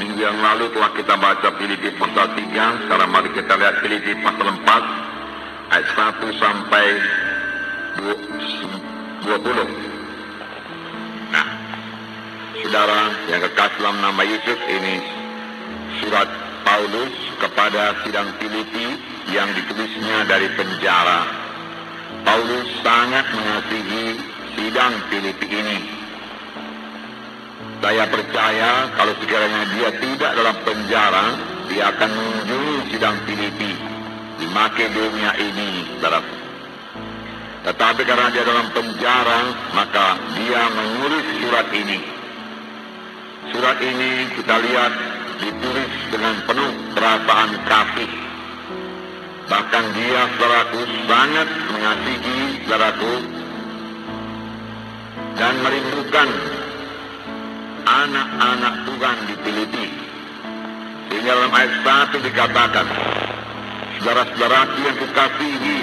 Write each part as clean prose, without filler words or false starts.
Minggu yang lalu telah kita baca Filipi pasal 3. Sekarang mari kita lihat Filipi pasal 4 ayat 1 sampai 20. Nah, saudara yang kekasih dalam nama Yesus, ini surat Paulus kepada sidang Filipi yang ditulisnya dari penjara. Paulus sangat mengasihi sidang Filipi ini. Saya percaya kalau sekiranya dia tidak dalam penjara, dia akan mengunjungi sidang Filipi di Makedonia ini, saudara. Tetapi karena dia dalam penjara, maka dia menulis surat ini. Surat ini kita lihat ditulis dengan penuh perasaan kasih. Bahkan dia, saudaraku, sangat mengasihi saudaraku dan merindukan anak-anak Tuhan di Filipi. Sehingga dalam ayat 1 dikatakan, saudara-saudaraku yang kukasihi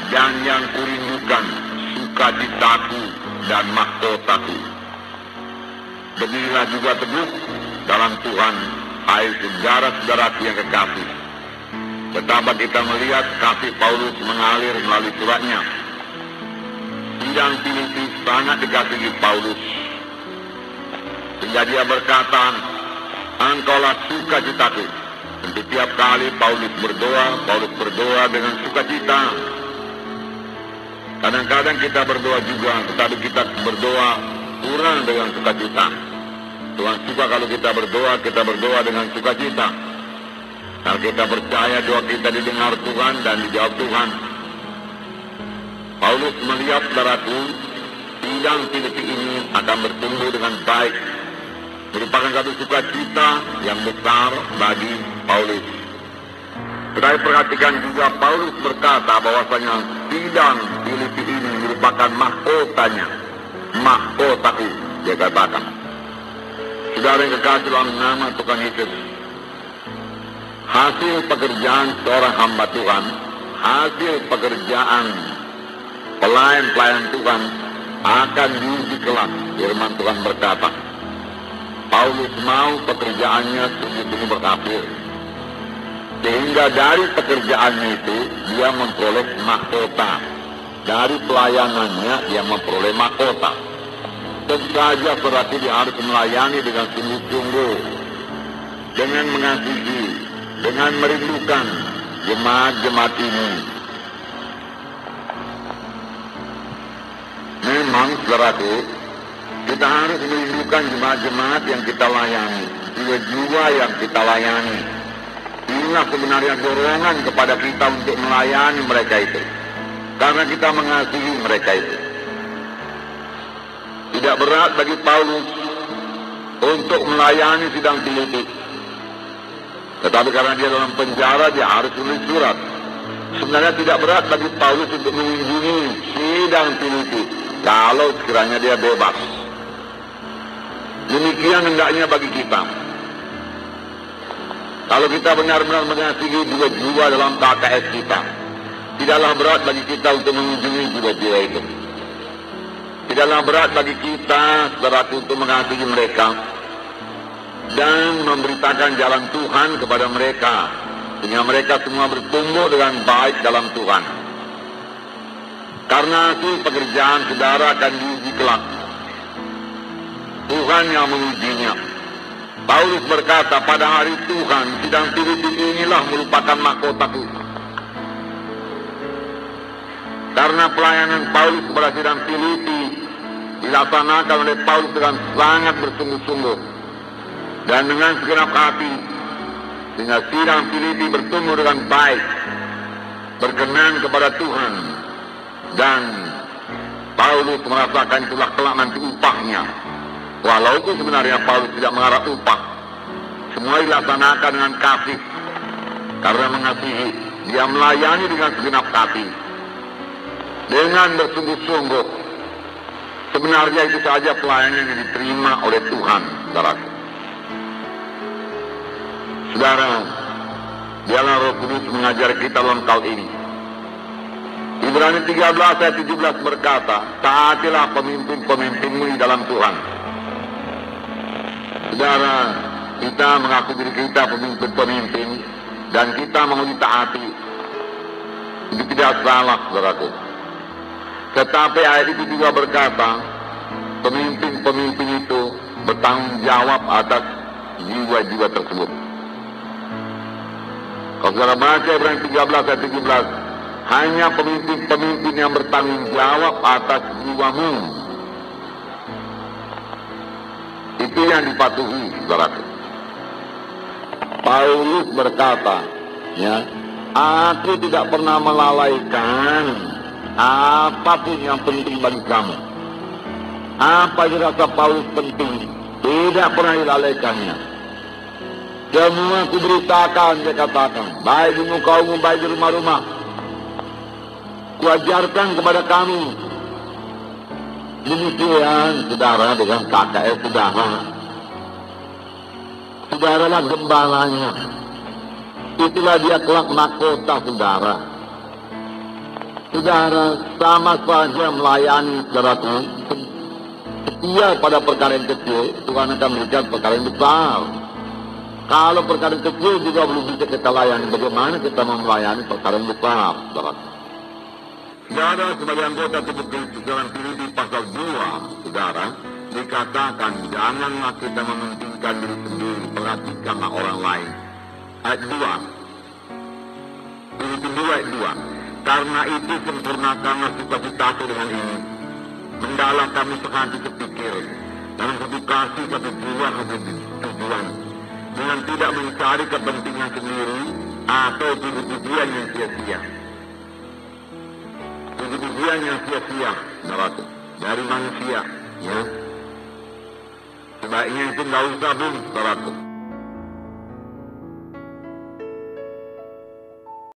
dan yang kurindukan, sukacitaku dan mahkotaku. Beginilah juga teguh dalam Tuhan, hai saudara-saudaraku yang kekasih. Betapa kita melihat kasih Paulus mengalir melalui suratnya. Sidang Filipi sangat dikasihi Paulus. Sehingga dia berkata, engkaulah sukacitaku. Dan setiap kali Paulus berdoa dengan sukacita. Kadang-kadang kita berdoa juga, tetapi kita berdoa kurang dengan sukacita. Tuhan suka kalau kita berdoa dengan sukacita. Karena kita percaya doa kita didengar Tuhan dan dijawab Tuhan. Paulus melihat, saudaraku, sidang Filipi ini akan bertumbuh dengan baik. Merupakan satu sukacita yang besar bagi Paulus. Tetapi perhatikan juga Paulus berkata bahwasanya sidang Filipi ini merupakan mahkotanya. Mahkotaku, dia katakan. Saudara yang kekasih dalam nama Tuhan Yesus, hasil pekerjaan seorang hamba Tuhan, hasil pekerjaan pelayan Tuhan akan diuji kelak. Firman Tuhan berkata, Paulus mau pekerjaannya sungguh-sungguh berhasil. Sehingga dari pekerjaannya itu dia memperoleh mahkota. Dari pelayanannya dia memperoleh mahkota. Tentu saja berarti dia harus melayani dengan sungguh-sungguh, dengan mengasihi, dengan merindukan jemaat-jemaat ini. Memang, saudaraku, kita harus merindukan jemaat-jemaat yang kita layani, jiwa-jiwa yang kita layani. Inilah sebenarnya dorongan kepada kita untuk melayani mereka itu. Karena kita mengasihi mereka itu. Tidak berat bagi Paulus untuk melayani sidang Filipi. Tetapi karena dia dalam penjara, dia harus tulis surat. Sebenarnya tidak berat bagi Paulus untuk mengunjungi sidang Filipi kalau sekiranya dia bebas. Demikian hendaknya bagi kita. Kalau kita benar-benar mengasihi jiwa-jiwa dalam KKS kita, tidaklah berat bagi kita untuk mengunjungi jiwa-jiwa itu. Tidaklah berat bagi kita, saudaraku, untuk mengasihi mereka dan memberitakan jalan Tuhan kepada mereka, sehingga mereka semua bertumbuh dengan baik dalam Tuhan. Karena hasil pekerjaan saudara akan diuji kelak. Tuhan yang mengujinya. Paulus berkata, pada hari Tuhan, sidang Filipi inilah merupakan mahkotaku. Karena pelayanan Paulus kepada sidang Filipi dilaksanakan oleh Paulus dengan sangat bersungguh-sungguh dan dengan segenap hati, sehingga sidang Filipi bertumbuh dengan baik, berkenan kepada Tuhan, dan Paulus merasakan itulah kelak nanti upahnya. Walaupun sebenarnya Paulus tidak mengharap upah, semua dilaksanakan dengan kasih. Karena mengasihi, dia melayani dengan segenap hati, dengan bersungguh-sungguh. Sebenarnya itu saja pelayanan yang diterima oleh Tuhan, saudaraku. Saudara, biarlah Roh Kudus mengajar kita dalam hal ini. Ibrani 13 ayat 17 berkata, taatilah pemimpin-pemimpinmu di dalam Tuhan. Saudara, kita mengaku diri kita pemimpin-pemimpin dan kita mau ditaati. Itu tidak salah, saudaraku. Tetapi ayat itu juga berkata, pemimpin-pemimpin itu bertanggung jawab atas jiwa-jiwa tersebut. Kalau saudara baca Ibrani 13 ayat 17, hanya pemimpin-pemimpin yang bertanggung jawab atas jiwamu. Itu yang dipatuhi, saudaraku. Paulus berkata, ya, aku tidak pernah melalaikan apapun yang penting bagi kamu. Apa yang dirasa Paulus penting, tidak pernah dilalaikannya. Semua kuberitakan, dia katakan, baik di muka umum, baik di rumah-rumah. Kuajarkan kepada kamu. Demikian, saudara, dengan KKS saudara. Saudaralah gembalanya. Itulah dia kelak mahkota, saudara. Saudara sama saja melayani saudaraku. Setia pada perkara yang kecil, Tuhan akan memberikan perkara yang besar. Kalau perkara yang kecil juga belum bisa kita layani, bagaimana kita mau melayani perkara yang besar, saudara? Saudara, sebagai anggota tubuh Kristus dalam Filipi pasal 2, saudara, dikatakan janganlah kita mementingkan diri sendiri, perhatikanlah orang lain. Ayat 2, Filipi 2 ayat 2, karena itu sempurnakanlah sukacitaku dengan ini, mendalam kami sehati sepikir, dalam satu kasih, satu jiwa, satu tujuan, dengan tidak mencari kepentingan sendiri atau tujuan yang sia-sia. Tujuan yang sia-sia, saudaraku, dari manusia, ya. Sebaiknya itu nggak usah, saudaraku.